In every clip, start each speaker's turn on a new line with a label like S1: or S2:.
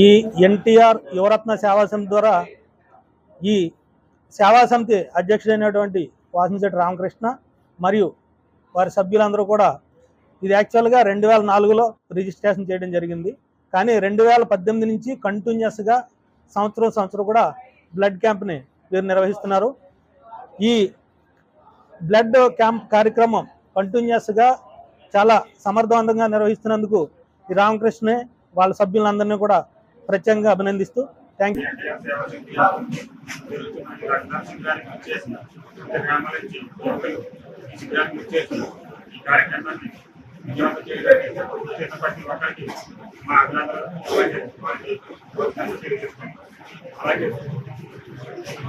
S1: ఈ ఎన్టీఆర్ యువరత్న సేవా సమితి ద్వారా ఈ సేవా సమితి అధ్యక్షుడైనటువంటి వాసంశెట్టి రామకృష్ణ మరియు వారి సభ్యులందరూ కూడా ఇది యాక్చువల్గా 2004లో రిజిస్ట్రేషన్ చేయడం జరిగింది. కానీ 2018 నుంచి కంటిన్యూస్గా సంవత్సరం కూడా బ్లడ్ క్యాంప్ని వీరు నిర్వహిస్తున్నారు. ఈ బ్లడ్ క్యాంప్ కార్యక్రమం కంటిన్యూస్గా చాలా సమర్థవంతంగా నిర్వహిస్తున్నందుకు ఈ రామకృష్ణే వాళ్ళ సభ్యులందరినీ కూడా ప్రత్యేకంగా అభినందిస్తూ థ్యాంక్ యూ.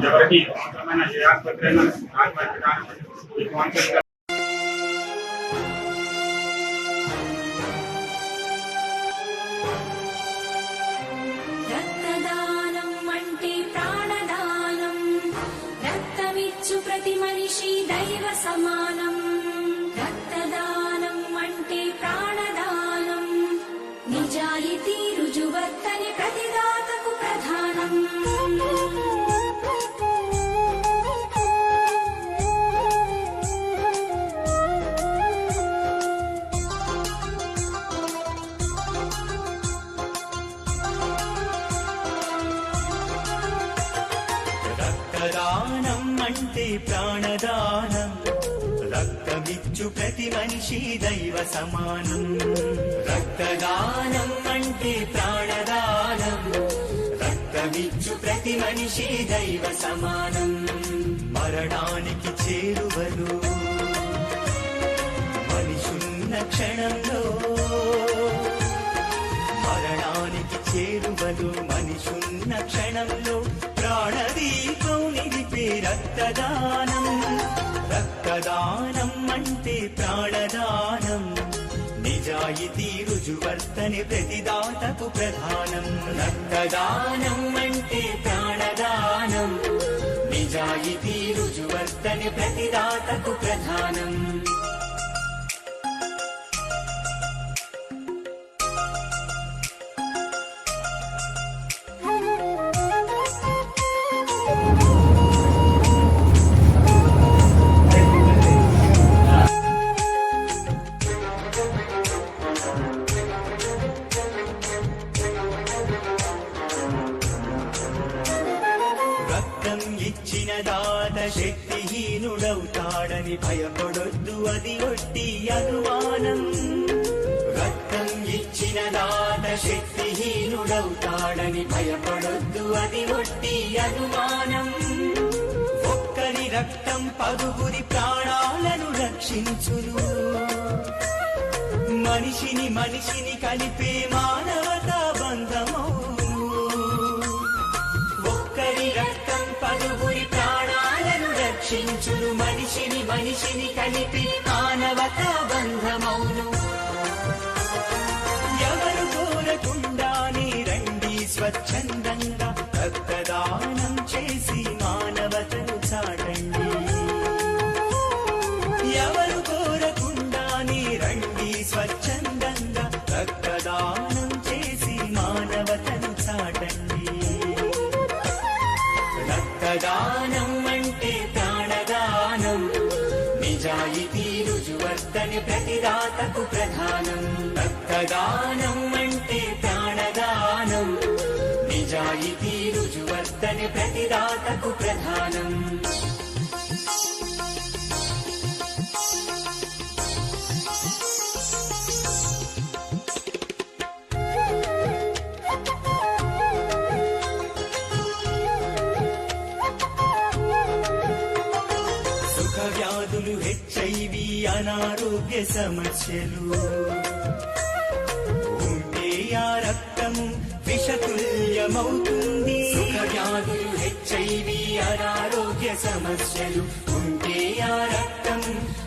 S2: ఎవరికి అవసరమైన ఏ ఆసుపత్రి అయినా
S3: ప్రతి మనిషి దైవ సమానం. రక్తదానం అంటే ప్రాణదానం. నిజాయితీ రుజువర్తని ప్రతిదాతకు ప్రధానం.
S4: రక్తదానం అంటే ప్రాణదానం. రక్తమిచ్చు ప్రతి మనిషి దైవ సమానం. రక్తదానం అంటే ప్రాణదానం. రక్తమిచ్చు ప్రతి మనిషి దైవ సమానం. మరణానికి చేరువలు మనిషున్న క్షణంలో. మరణానికి చేరువలు మనిషున్న క్షణంలో ప్రాణదీపం నిలిపే రక్తదానం. రక్తదానం అంటే ప్రాణదానం. నిజాయితీ రుజువర్తని ప్రతిదాతకు ప్రధానం. రక్తదానం అంటే ప్రాణదానం. నిజాయితీ రుజువర్తని ప్రతిదాతకు ప్రధానం. ఇచ్చిన దాత శక్తిహీనుడవుతాడని భయపడొద్దు, అది ఒట్టి అనుమానం. రక్తం ఇచ్చిన దాత శక్తిహీనుడవుతాడని భయపడొద్దు, అది ఒట్టి అనుమానం. ఒక్కరి రక్తం పదుగురి ప్రాణాలను రక్షించును. మనిషిని కలిపే మానవతా బంధమౌ. రక్తం పలువురి ప్రాణాలను రక్షించును. మనిషిని కలిపి మానవతా బంధమౌను. ఎవరు కోరకుండానే రండి స్వచ్ఛందంగా రక్తదానం చేసి మానవతను చాటండి. ఎవరు కోరకుండానే రండి స్వచ్ఛందంగా రక్తదానం చేసి మానవతను చాటండి. రక్తదానం అంటే ప్రాణదానం. నిజాయితీ రుజువర్తని ప్రతిదాతకు ప్రధానం. రక్తదానం అంటే ప్రాణదానం. నిజాయితీ రుజువర్తని ప్రతిదాతకు ప్రధానం. వ్యాధులు, HIV, అనారోగ్య సమస్యలు ఉంటే ఆ రక్తము విషతుల్యమవుతుంది. వ్యాధులు, HIV, అనారోగ్య సమస్యలు ఉంటే ఆ రక్తం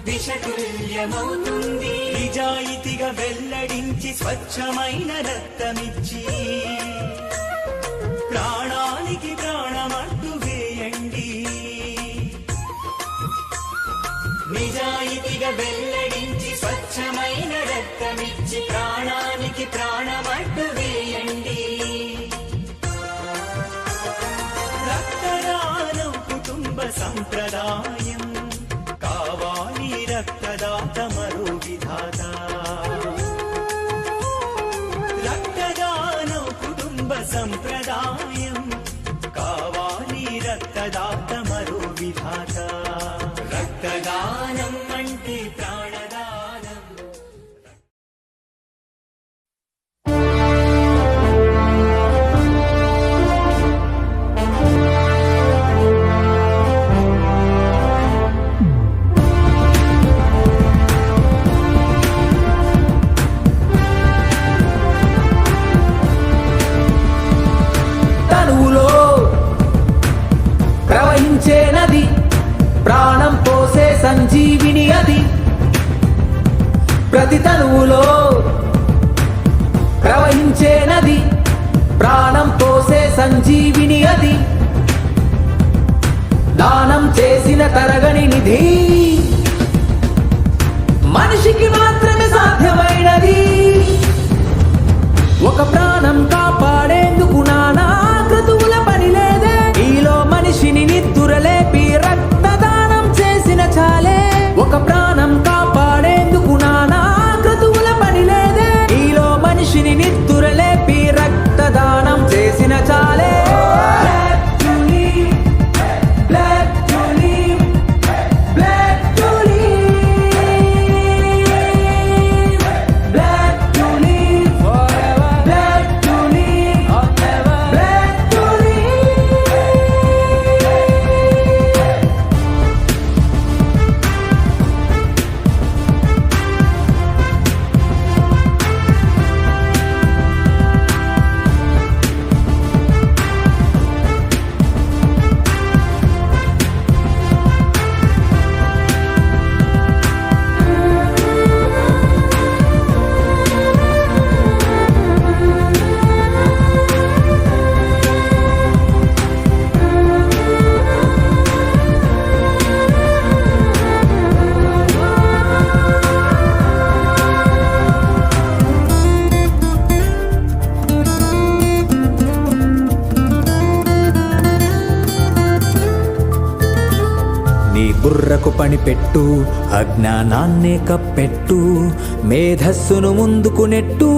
S4: విషతుల్యమవుతుంది. నిజాయితీగా వెల్లడించి స్వచ్ఛమైన రక్తమిచ్చి ప్రాణానికి ప్రాణమట్టు వేయండి. నిజాయితీగా వెల్లడించి స్వచ్ఛమైన రక్తమిచ్చి ప్రాణానికి ప్రాణమట్టు వేయండి. కుటుంబ సంప్రదాయం కావాలి రక్తదాత మరో విధాత రక్తదానం కుటుంబ సంప్రదాయం కావాలి రక్తదాత మరో విధాత రక్తదానం అంటే ప్రాణదానం.
S5: తనువులో ప్రవహించే నది ప్రాణం పోసే సంజీవిని అది ప్రతి తనువులో ప్రవహించే నది ప్రాణం పోసే సంజీవిని అది దానం చేసిన తరగని నిధి మనిషికి మాత్రమే సాధ్యమైనది ఒక ప్రాణం కాపాడేందుకు నానా క్రతువుల పని లేదే ఈలో మనిషిని నిద్దురలేపి రక్తదానం చేసిన చాలే ఒక ప్రాణం కాపాడేందుకు నానా క్రతువుల పని లేదే ఈలో మనిషిని నిద్దురలేపి రక్తదానం చేసిన చాలే నీ బుర్రకు పని పెట్టు అజ్ఞానాన్నే కప్పెట్టు మేధస్సును ముందుకు నెట్టు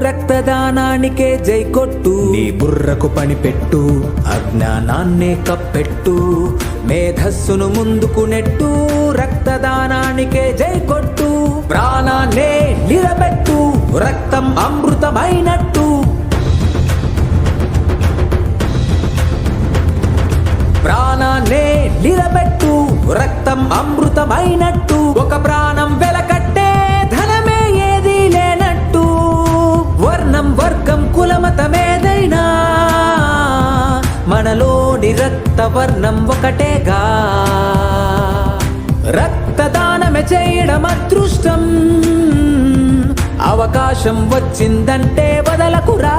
S5: రక్తదానానికే జై కొట్టు నీ బుర్రకు పని పెట్టు అజ్ఞానాన్నే కప్పెట్టు మేధస్సును ముందుకు నెట్టు రక్తదానానికే జై కొట్టు ప్రాణాన్నే నిలబెట్టు రక్తం అమృతమైనట్టు ప్రాణాన్నే నిలబెట్టు రక్తం అమృతమైనట్టు ఒక ప్రాణం వెలకట్టే ధనమే ఏదీ లేనట్టు వర్ణం వర్గం కులమతమేదైనా మనలోని రక్త వర్ణం ఒకటేగా రక్తదానమే చేయడం అదృష్టం అవకాశం వచ్చిందంటే వదలకురా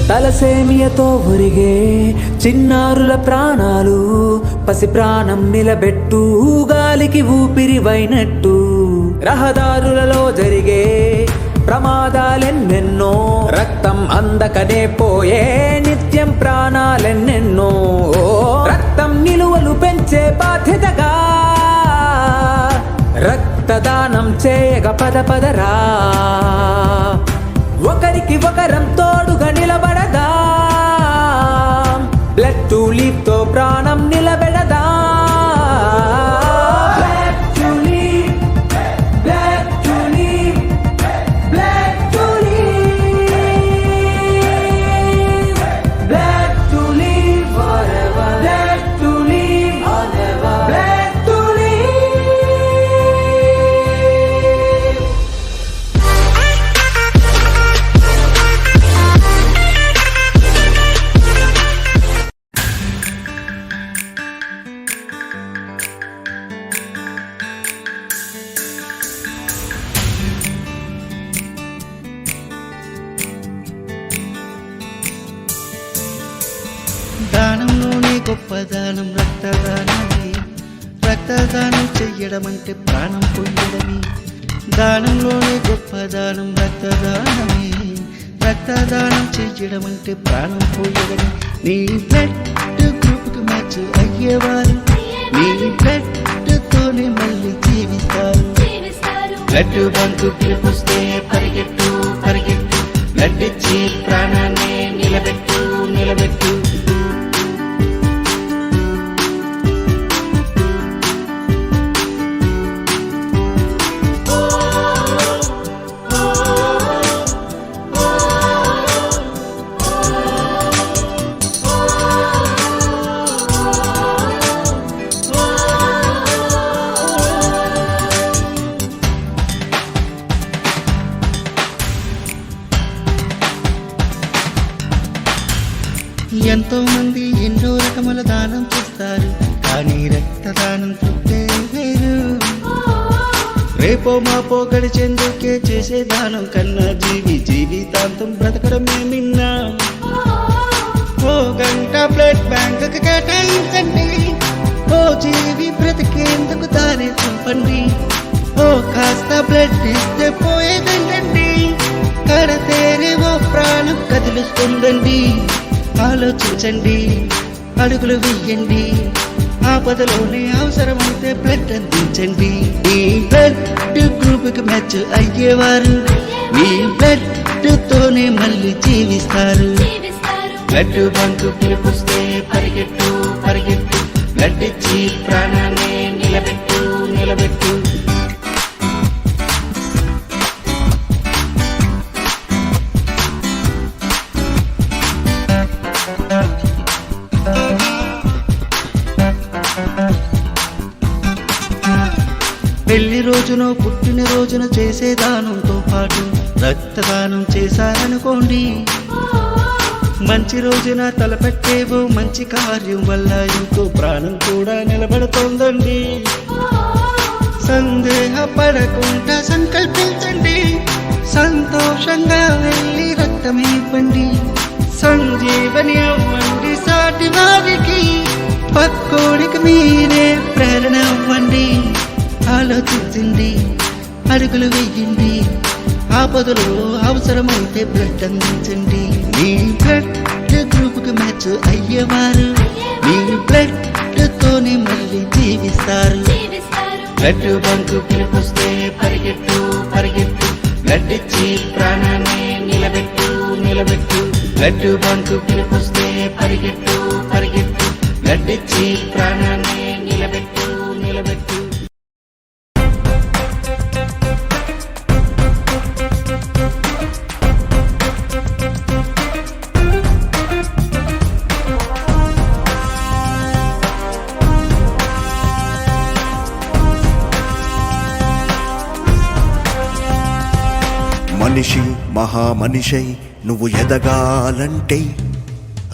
S5: తలసేమియతో ఒరిగే చిన్నారుల ప్రాణాలు పసి ప్రాణం నిలబెట్టు గాలికి ఊపిరివైనట్టు రహదారులలో జరిగే ప్రమాదాలెన్నెన్నో రక్తం అందకనే పోయే నిత్యం ప్రాణాలెన్నెన్నో రక్తం నిలువలు పెంచే బాధ్యతగా రక్తదానం చేయగ పద పదరా ఒకరికి ఒకరం తోడుగా నిలబడదా బ్లడ్ టు లీవ్ తో ప్రాణం నిలబెడదా blood to live blood to live blood to live blood to live forever blood to live forever blood to live
S6: దానంలోనే గొప్ప దానం రక్తదానమే. రక్తదానం చెయ్యడం అంటే ప్రాణం పొందడమే. దానంలోనే గొప్ప దానం రక్తదానమే. రక్తదానం చెయ్యడం అంటే ప్రాణం పోయడమే. నీ బ్లడ్ గ్రూప్కి మ్యాచ్ అయ్యేవారు నీ బ్లడ్ తోనే మళ్ళీ జీవిస్తారు. బ్లడ్ బంకు పిలుపుస్తే పరిగెట్టు పరిగెట్టు, బ్లడ్ ఇచ్చి ప్రాణాన్ని నిలబెట్టు నిలబెట్టు. ఎంతో మంది ఎన్నో రకముల దానం చేస్తారు, కానీ రక్తదానం తృప్తే వేరు. రేపో మాపో గడిచేందుకే చేసే దానం కన్నా జీవితాంతం బ్రతకడమే మిన్నా. ఓ గంట బ్లడ్ బ్యాంక్ కేటాయించండి, ఓ జీవి బ్రతికేందుకు దారి చూపండి. ఓ కాస్త బ్లడ్ ఇస్తే పోయేదండి, కడతేనే ఓ ప్రాణం కదిలిస్తుందండి. ఆలోచించండి, అడుగులు వెయ్యండి, ఆపదలోనే అవసరమైతే బ్లడ్ అందించండి. ఈ బ్లడ్ గ్రూప్కి మ్యాచ్ అయ్యేవారు మీ బ్లడ్ తోనే మళ్ళీ జీవిస్తారు. బ్లడ్ బంకు పిలుపుస్తే పరిగెట్టు పరిగెట్టు, బ్లడ్ ఇచ్చి ప్రాణాన్ని నిలబెట్టు నిలబెట్టు. పెళ్లి రోజున పుట్టిన రోజున చేసే దానంతో పాటు రక్తదానం చేశారనుకోండి, మంచి రోజున తలపెట్టేవో మంచి కార్యం వల్ల ఇంకో ప్రాణం కూడా నిలబడుతోందండి. సందేహపడకుండా సంకల్పించండి, సంతోషంగా వెళ్ళి రక్తం ఇవ్వండి. సంజీవని అవ్వండి సాటి వారికి, పక్కోడికి మీరే ప్రేరణ అవ్వండి. ఆలోచించండి, అడుగులు వేయండి, ఆపదలో అవసరమైతే బ్లడ్ అందించండి. మీ బ్లడ్ గ్రూప్కి మ్యాచ్ అయ్యేవారు మీ బ్లడ్ తోనే మళ్ళీ జీవిస్తారు. బ్లడ్ బంకు పిలుపుస్తే పరిగెట్టు పరిగెట్టు, బ్లడ్ ఇచ్చి ప్రాణాన్ని నిలబెట్టు నిలబెట్టు. బ్లడ్ బంకు పిలుపుస్తే పరిగెట్టు పరిగెట్టు, బ్లడ్ ఇచ్చి ప్రాణాన్ని నిలబెట్టు నిలబెట్టు.
S7: మనిషి మహామనిషై నువ్వు ఎదగాలంటే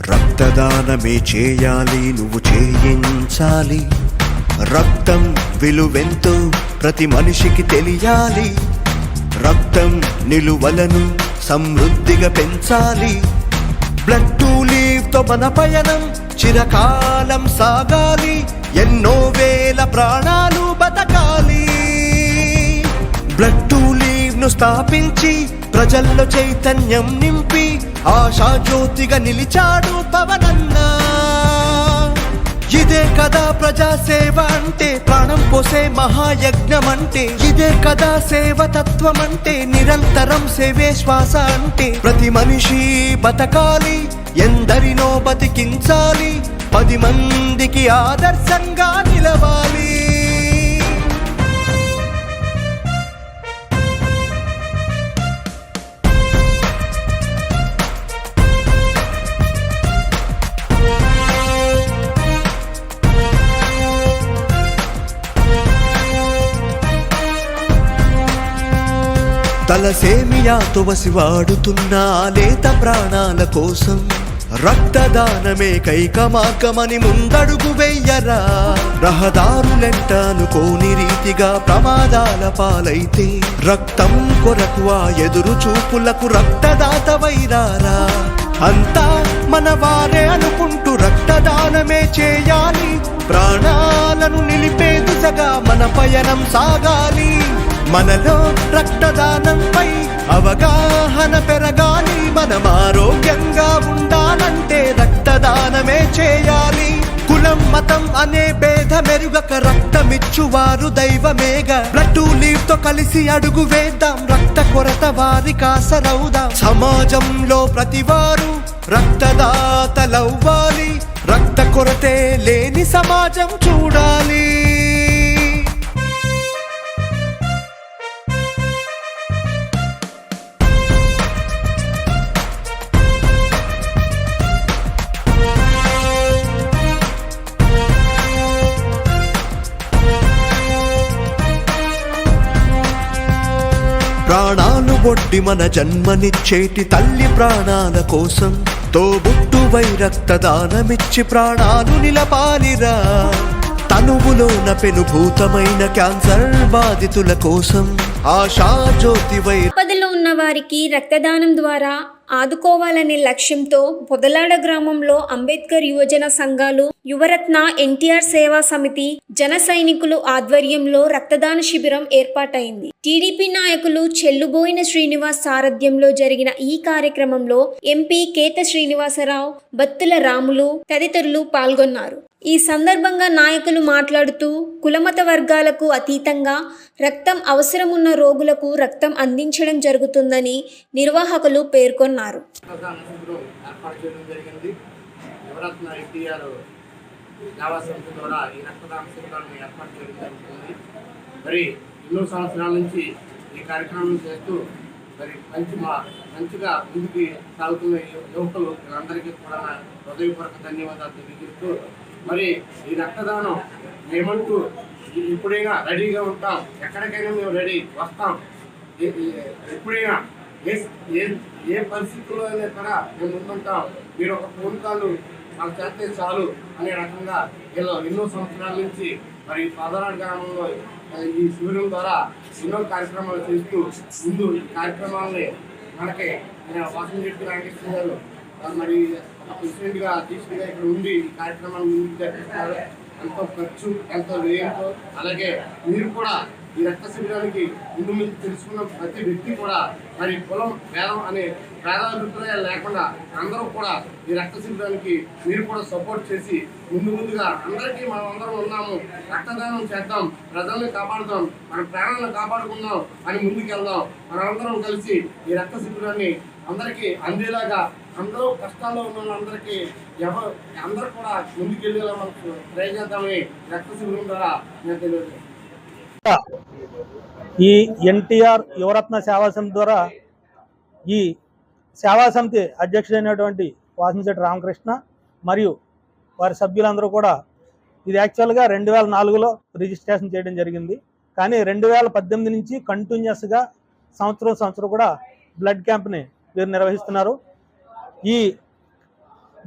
S7: రక్తదానమే చేయాలి, నువ్వు చేయించాలి. రక్తం విలువెంతో ప్రతి మనిషికి తెలియాలి. రక్తం నిలువలను సమృద్ధిగా పెంచాలి. బ్లడ్ టు లీవ్ తో మన పయనం చిరకాలం సాగాలి. ఎన్నో వేల ప్రాణాలు బతకాలి. బ్లడ్ టు లీవ్ ను స్థాపించి ప్రజల్లో చైతన్యం నింపి ఆశాజ్యోతిగా నిలిచాడు పవనన్న. ఇదే కదా ప్రజాసేవ అంటే, ప్రాణం పోసే మహాయజ్ఞం అంటే, ఇదే కదా సేవతత్వం అంటే, నిరంతరం సేవే శ్వాస అంటే. ప్రతి మనిషి బతకాలి, ఎందరినో బతికించాలి, 10 మందికి ఆదర్శంగా నిలవాలి. తలసేమియాతో వసివాడుతున్న లేత ప్రాణాల కోసం రక్తదానమే కైక మార్గమని ముందడుగు వెయ్యరా. రహదారులెంటానుకోని రీతిగా ప్రమాదాల పాలైతే రక్తం కొరకు ఆ ఎదురు చూపులకు రక్తదాత వైరారా. అంతా మన వారే అనుకుంటూ రక్తదానమే చేయాలి, ప్రాణాలను నిలిపే దిశగా మన పయనం సాగాలి. మనలో రక్తదానంపై అవగాహన పెరగాలి, మనం ఆరోగ్యంగా ఉండాలంటే రక్తదానమే చేయాలి. కులం మతం అనే భేదమెరుగక రక్తమిచ్చువారు దైవమేగా. బ్లడ్ టు లీవ్ తో కలిసి అడుగు వేద్దాం, రక్త కొరత వారి కాసరవుదాం. సమాజంలో ప్రతివారు రక్తదాతలవ్వాలి, రక్త కొరతే లేని సమాజం చూడాలి. ప్రాణాలు బొడ్డి మన జన్మనిచ్చేటి తల్లి ప్రాణాల కోసం తోబుట్టువై రక్తదానమిచ్చి ప్రాణాలు నిలపాలిరా. తనువులోన పెనుభూతమైన క్యాన్సర్ బాధితుల కోసం ఆశా జ్యోతివై
S8: ఆపదలో ఉన్న వారికి రక్తదానం ద్వారా ఆదుకోవాలనే లక్ష్యంతో పొదలాడ గ్రామంలో అంబేద్కర్ యువజన సంఘాలు, యువరత్న, ఎన్టీఆర్ సేవా సమితి, జన సైనికులు ఆధ్వర్యంలో రక్తదాన శిబిరం ఏర్పాటైంది. టీడీపీ నాయకులు చెల్లుబోయిన శ్రీనివాస్ సారథ్యంలో జరిగిన ఈ కార్యక్రమంలో ఎంపీ కేత శ్రీనివాసరావు, బత్తుల రాములు తదితరులు పాల్గొన్నారు. ఈ సందర్భంగా నాయకులు మాట్లాడుతూ కులమత వర్గాలకు అతీతంగా రక్తం అవసరమున్న రోగులకు రక్తం అందించడం జరుగుతుందని నిర్వాహకులు పేర్కొన్నారు.
S9: ఏర్పాటు చేయడం జరిగింది. యువరత్న ఎన్టీఆర్ సేవా సమితి ద్వారా ఈ రక్తదాన శిబిరాన్ని ఏర్పాటు చేయడం జరుగుతుంది. మరి ఎన్నో సంవత్సరాల నుంచి ఈ కార్యక్రమం చేస్తూ మరి మంచిగా ముందుకు సాగుతున్న యువకులు అందరికీ కూడా హృదయపూర్వక ధన్యవాదాలు తెలియజేస్తూ, మరి ఈ రక్తదానం మేమంటూ ఎప్పుడైనా రెడీగా ఉంటాం, ఎక్కడికైనా మేము రెడీ వస్తాం, ఎప్పుడైనా ఏ పరిస్థితుల్లో అయినా కూడా మేము ముందుంటాం, మీరు ఒక ఫోన్ కాల్ మాకు చేస్తే చాలు అనే రకంగా ఎన్నో సంవత్సరాల నుంచి మరి పదనాడు గ్రామంలో ఈ శిబిరం ద్వారా ఎన్నో కార్యక్రమాలు చేస్తూ ముందు ఈ కార్యక్రమాలని మనకి వాసంశెట్టి రామకృష్ణ గారు మరి ప్రెసిడెంట్గా అధ్యక్షుడిగా ఇక్కడ ఉండి ఈ కార్యక్రమాన్ని ముందుకు జరిపిస్తున్నారు. ఎంతో ఖర్చు, ఎంతో వ్యయంతో, అలాగే మీరు కూడా ఈ రక్త శిబిరానికి ముందు తెలుసుకున్న ప్రతి వ్యక్తి కూడా మరి కులం భేదం అనే భేదాభిప్రాయాలు లేకుండా అందరూ కూడా ఈ రక్త శిబిరానికి మీరు కూడా సపోర్ట్ చేసి ముందుగా అందరికీ మనం అందరం ఉన్నాము, రక్తదానం చేద్దాం, ప్రజల్ని కాపాడుదాం, మన ప్రాణాలను కాపాడుకుందాం అని ముందుకెళ్దాం. మనందరం కలిసి ఈ రక్త శిబిరాన్ని అందరికీ అందేలాగా, అందరూ కష్టాల్లో ఉన్న వాళ్ళందరికీ అందరూ కూడా ముందుకెళ్ళేలా మనకు ట్రై చేద్దామని రక్త శిబిరం ద్వారా నేను తెలియజేస్తాను.
S1: ఈ ఎన్టీఆర్ యువరత్న సేవా సమితి ద్వారా ఈ సేవా సమితి అధ్యక్షుడైనటువంటి వాసంశెట్టి రామకృష్ణ మరియు వారి సభ్యులందరూ కూడా ఇది యాక్చువల్గా 2004లో రిజిస్ట్రేషన్ చేయడం జరిగింది. కానీ 2018 నుంచి కంటిన్యూస్గా సంవత్సరం కూడా బ్లడ్ క్యాంప్ని వీరు నిర్వహిస్తున్నారు. ఈ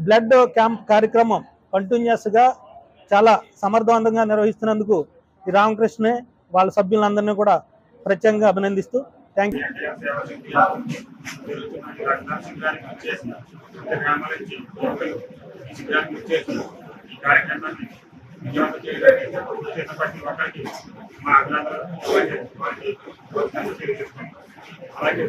S1: బ్లడ్ క్యాంప్ కార్యక్రమం కంటిన్యూస్గా చాలా సమర్థవంతంగా నిర్వహిస్తున్నందుకు ఈ రామకృష్ణే వాళ్ళ సభ్యులందరినీ కూడా ప్రత్యేకంగా అభినందిస్తూ థ్యాంక్ యూ.
S2: అలాగే